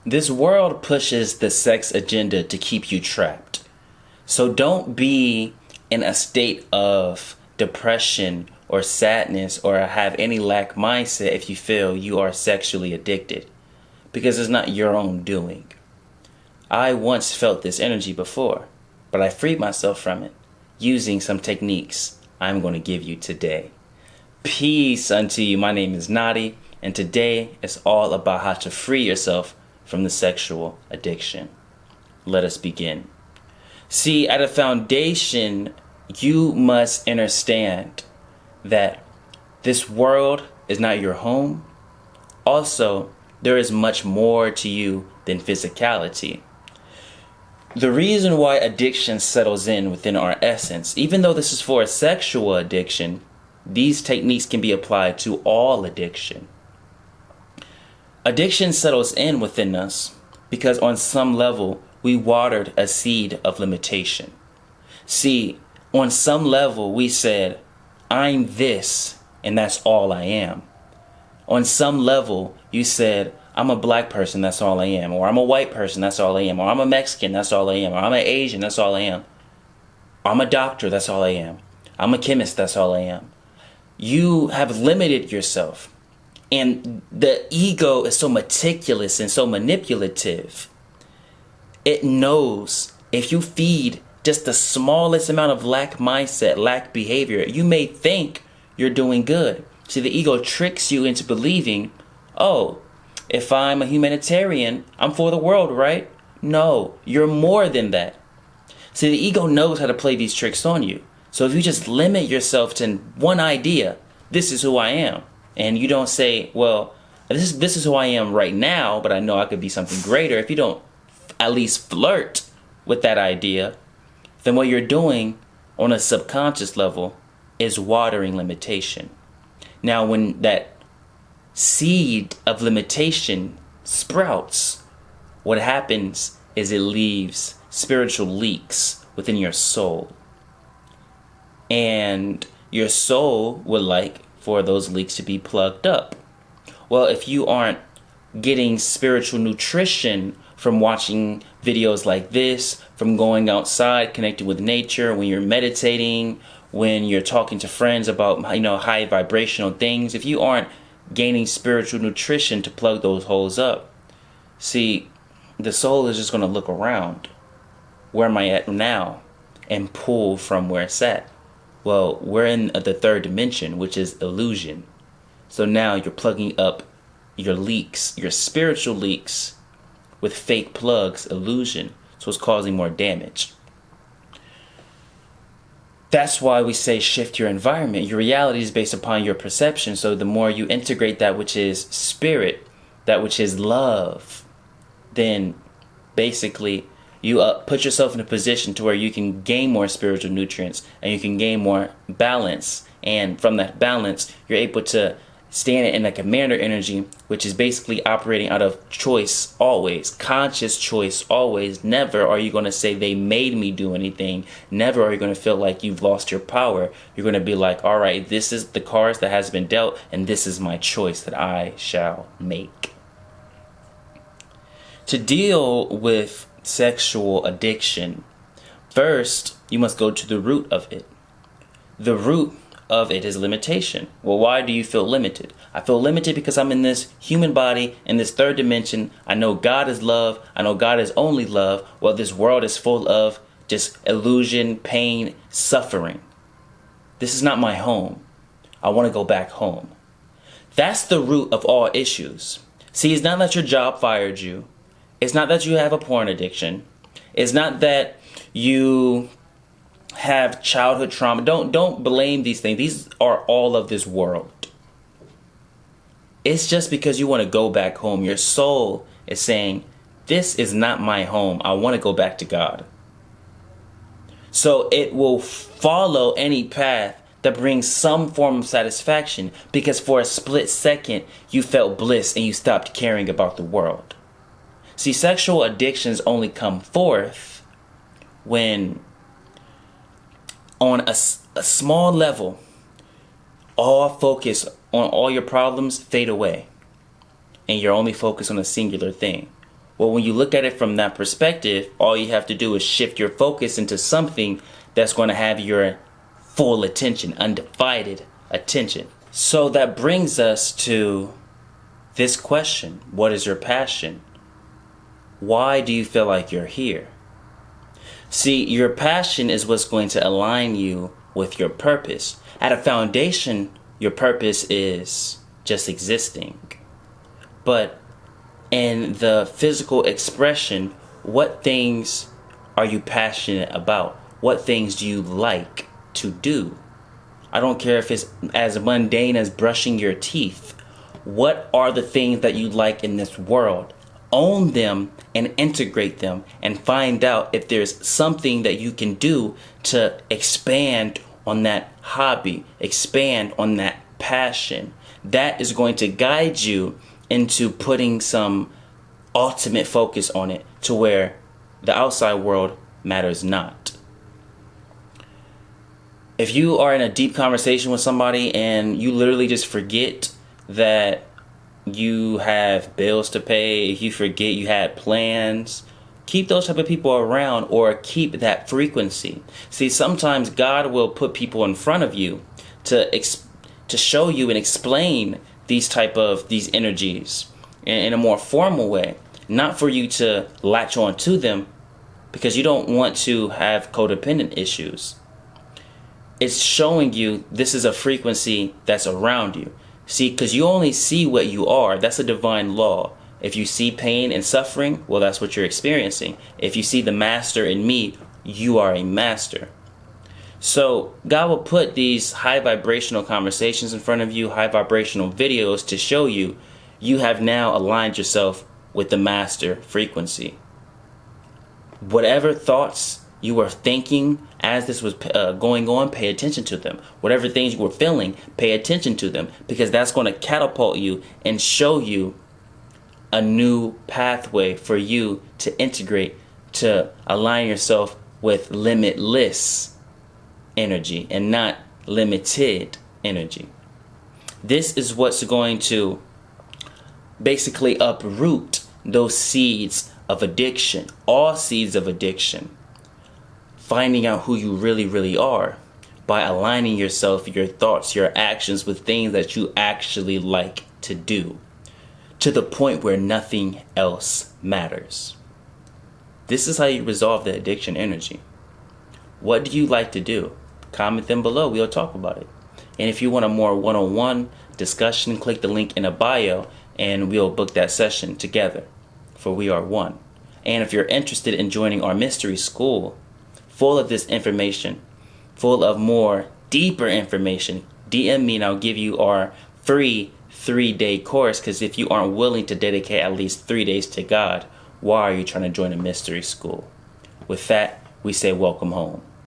This world pushes the sex agenda to keep you trapped. So don't be in a state of depression or sadness or have any lack mindset if you feel you are sexually addicted, because it's not your own doing. I once felt this energy before, but I freed myself from it using some techniques I'm going to give you today. Peace unto you. My name is Nadiie, and today is all about how to free yourself from the sexual addiction. Let us begin. See, at a foundation, you must understand that this world is not your home. Also, there is much more to you than physicality. The reason why addiction settles in within our essence, even though this is for a sexual addiction, these techniques can be applied to all addiction. Addiction settles in within us because on some level we watered a seed of limitation. See, on some level we said, I'm this and that's all I am. On some level you said, I'm a black person, that's all I am. Or I'm a white person, that's all I am. Or I'm a Mexican, that's all I am. Or I'm an Asian, that's all I am. Or I'm a doctor, that's all I am. I'm a chemist, that's all I am. You have limited yourself. And the ego is so meticulous and so manipulative. It knows if you feed just the smallest amount of lack mindset, lack behavior, you may think you're doing good. See, the ego tricks you into believing, oh, if I'm a humanitarian, I'm for the world, right? No, you're more than that. See, the ego knows how to play these tricks on you. So if you just limit yourself to one idea, this is who I am. And you don't say, well, this is who I am right now, but I know I could be something greater. If you don't at least flirt with that idea, then what you're doing on a subconscious level is watering limitation. Now, when that seed of limitation sprouts, what happens is it leaves spiritual leaks within your soul. And your soul would like for those leaks to be plugged up. Well, if you aren't getting spiritual nutrition from watching videos like this, from going outside, connecting with nature, when you're meditating, when you're talking to friends about, high vibrational things, if you aren't gaining spiritual nutrition to plug those holes up, see, the soul is just going to look around. Where am I at now? And pull from where it's at. Well, we're in the third dimension, which is illusion. So now you're plugging up your leaks, your spiritual leaks, with fake plugs, illusion. So it's causing more damage. That's why we say shift your environment. Your reality is based upon your perception. So the more you integrate that which is spirit, that which is love, then basically you put yourself in a position to where you can gain more spiritual nutrients and you can gain more balance. And from that balance, you're able to stand in a commander energy, which is basically operating out of choice always, conscious choice always. Never are you going to say they made me do anything. Never are you going to feel like you've lost your power. You're going to be like, all right, this is the cards that has been dealt and this is my choice that I shall make. To deal with sexual addiction, first, you must go to the root of it. The root of it is limitation. Well, why do you feel limited? I feel limited because I'm in this human body, in this third dimension. I know God is love. I know God is only love. Well, this world is full of just illusion, pain, suffering. This is not my home. I want to go back home. That's the root of all issues. See, it's not that your job fired you. It's not that you have a porn addiction. It's not that you have childhood trauma. Don't blame these things. These are all of this world. It's just because you want to go back home. Your soul is saying, this is not my home. I want to go back to God. So it will follow any path that brings some form of satisfaction, because for a split second you felt bliss and you stopped caring about the world. See, sexual addictions only come forth when on a small level, all focus on all your problems fade away and you're only focused on a singular thing. Well, when you look at it from that perspective, all you have to do is shift your focus into something that's going to have your full attention, undivided attention. So that brings us to this question. What is your passion? Why do you feel like you're here? See, your passion is what's going to align you with your purpose. At a foundation, your purpose is just existing. But in the physical expression, what things are you passionate about? What things do you like to do? I don't care if it's as mundane as brushing your teeth. What are the things that you like in this world? Own them and integrate them and find out if there's something that you can do to expand on that hobby, expand on that passion. That is going to guide you into putting some ultimate focus on it to where the outside world matters not. If you are in a deep conversation with somebody and you literally just forget that you have bills to pay, if you forget you had plans, keep those type of people around or keep that frequency. See, sometimes God will put people in front of you to show you and explain these energies in a more formal way, not for you to latch on to them because you don't want to have codependent issues. It's showing you this is a frequency that's around you. See, because you only see what you are. That's a divine law. If you see pain and suffering, well, that's what you're experiencing. If you see the master in me, you are a master. So God will put these high vibrational conversations in front of you, high vibrational videos to show you you have now aligned yourself with the master frequency. Whatever thoughts you were thinking as this was going on, pay attention to them. Whatever things you were feeling, pay attention to them, because that's going to catapult you and show you a new pathway for you to integrate, to align yourself with limitless energy and not limited energy. This is what's going to basically uproot those seeds of addiction, all seeds of addiction. Finding out who you really, really are by aligning yourself, your thoughts, your actions with things that you actually like to do, to the point where nothing else matters. This is how you resolve the addiction energy. What do you like to do? Comment them below. We'll talk about it. And if you want a more one-on-one discussion, click the link in the bio and we'll book that session together, for we are one. And if you're interested in joining our mystery school, full of this information, full of more deeper information, DM me and I'll give you our free 3-day course. Because if you aren't willing to dedicate at least 3 days to God, why are you trying to join a mystery school? With that, we say welcome home.